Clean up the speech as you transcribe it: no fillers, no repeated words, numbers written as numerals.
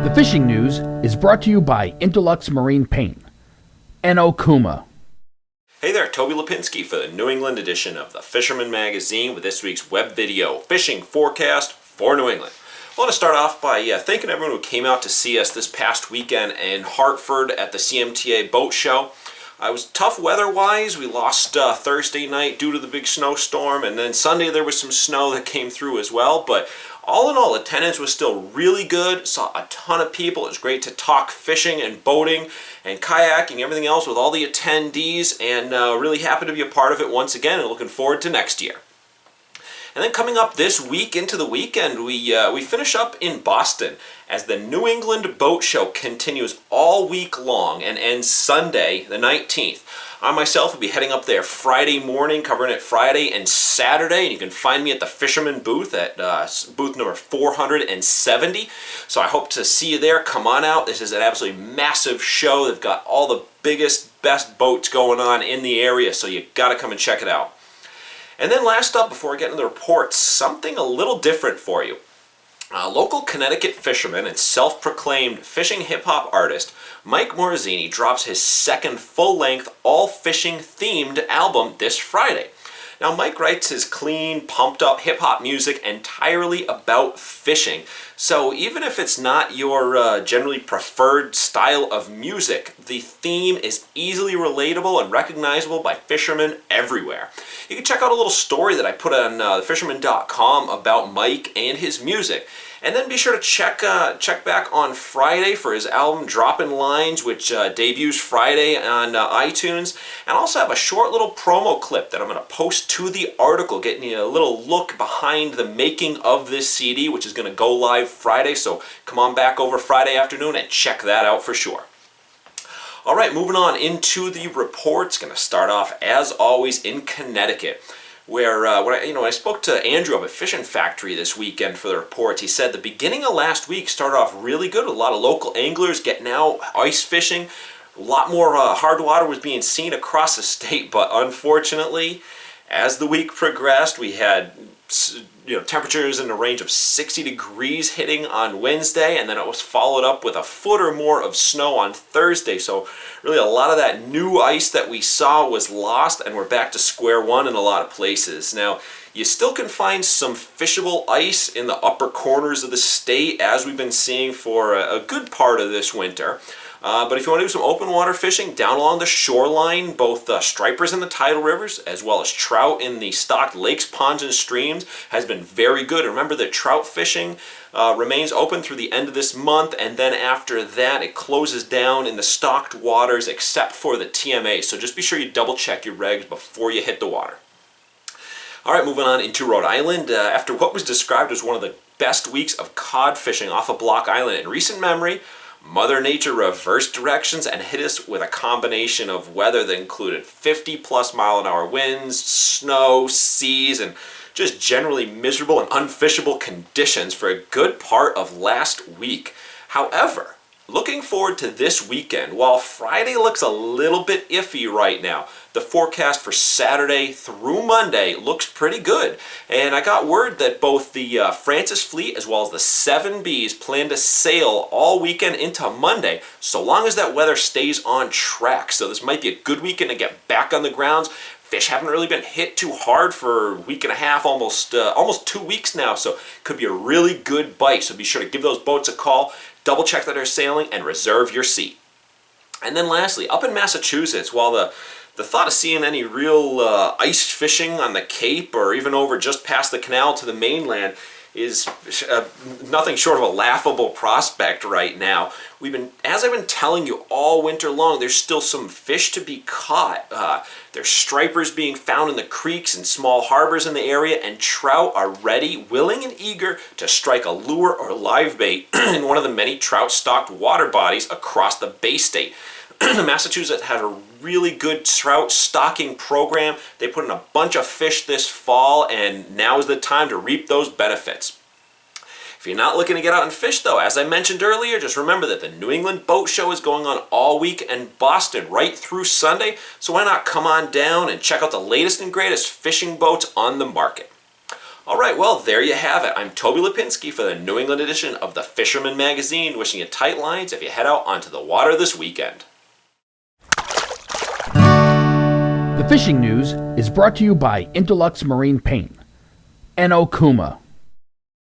The fishing news is brought to you by Interlux Marine Paint and Okuma. Hey there, Toby Lapinski for the New England edition of the Fisherman magazine with this week's web video fishing forecast for New England. I want to start off by thanking everyone who came out to see us this past weekend in Hartford at the CMTA boat show. It was tough weather-wise. We lost Thursday night due to the big snowstorm, and then Sunday there was some snow that came through as well, but all in all, attendance was still really good. Saw a ton of people. It was great to talk fishing and boating and kayaking, everything else with all the attendees, and really happy to be a part of it once again and looking forward to next year. And then coming up this week into the weekend, we finish up in Boston as the New England Boat Show continues all week long and ends Sunday the 19th. I myself will be heading up there Friday morning, covering it Friday and Saturday, and you can find me at the Fisherman booth at booth number 470. So I hope to see you there. Come on out. This is an absolutely massive show. They've got all the biggest, best boats going on in the area, so you got to come and check it out. And then last up, before I get into the reports, something a little different for you. Local Connecticut fisherman and self-proclaimed fishing hip-hop artist Mike Morazzini drops his second full-length, all-fishing-themed album this Friday. Now, Mike writes his clean, pumped-up hip-hop music entirely about fishing. So even if it's not your generally preferred style of music, the theme is easily relatable and recognizable by fishermen everywhere. You can check out a little story that I put on thefisherman.com about Mike and his music. And then be sure to check back on Friday for his album Droppin' Lines, which debuts Friday on iTunes. And I also have a short little promo clip that I'm going to post to the article, getting you a little look behind the making of this CD, which is going to go live Friday. So come on back over Friday afternoon and check that out for sure. All right, moving on into the reports. Going to start off, as always, in Connecticut, where when I spoke to Andrew up at Fishing Factory this weekend for the reports, he said the beginning of last week started off really good. A lot of local anglers getting out, ice fishing. A lot more hard water was being seen across the state, but unfortunately, as the week progressed, we had temperatures in the range of 60 degrees hitting on Wednesday, and then it was followed up with a foot or more of snow on Thursday. So really a lot of that new ice that we saw was lost, and we're back to square one in a lot of places. Now, you still can find some fishable ice in the upper corners of the state, as we've been seeing for a good part of this winter. But if you want to do some open water fishing down along the shoreline, both stripers in the tidal rivers as well as trout in the stocked lakes, ponds, and streams has been very good. Remember that trout fishing remains open through the end of this month, and then after that it closes down in the stocked waters except for the TMA. So just be sure you double check your regs before you hit the water. All right, moving on into Rhode Island. After what was described as one of the best weeks of cod fishing off of Block Island in recent memory, Mother Nature reversed directions and hit us with a combination of weather that included 50-plus mile-an-hour winds, snow, seas, and just generally miserable and unfishable conditions for a good part of last week. However, looking forward to this weekend, while Friday looks a little bit iffy right now, the forecast for Saturday through Monday looks pretty good. And I got word that both the Francis fleet as well as the 7Bs plan to sail all weekend into Monday, so long as that weather stays on track. So this might be a good weekend to get back on the grounds. Fish haven't really been hit too hard for a week and a half, almost 2 weeks now, so it could be a really good bite. So be sure to give those boats a call, double check that they're sailing, and reserve your seat. And then lastly, up in Massachusetts, while the thought of seeing any real ice fishing on the Cape or even over just past the canal to the mainland is nothing short of a laughable prospect right now. As I've been telling you all winter long, there's still some fish to be caught. There's stripers being found in the creeks and small harbors in the area, and trout are ready, willing, and eager to strike a lure or live bait in one of the many trout-stocked water bodies across the Bay State. Massachusetts has a really good trout stocking program. They put in a bunch of fish this fall, and now is the time to reap those benefits. If you're not looking to get out and fish, though, as I mentioned earlier, just remember that the New England Boat Show is going on all week in Boston, right through Sunday, so why not come on down and check out the latest and greatest fishing boats on the market. All right, well, there you have it. I'm Toby Lapinski for the New England edition of the Fisherman magazine, wishing you tight lines if you head out onto the water this weekend. The fishing news is brought to you by Intellux Marine Paint and Okuma.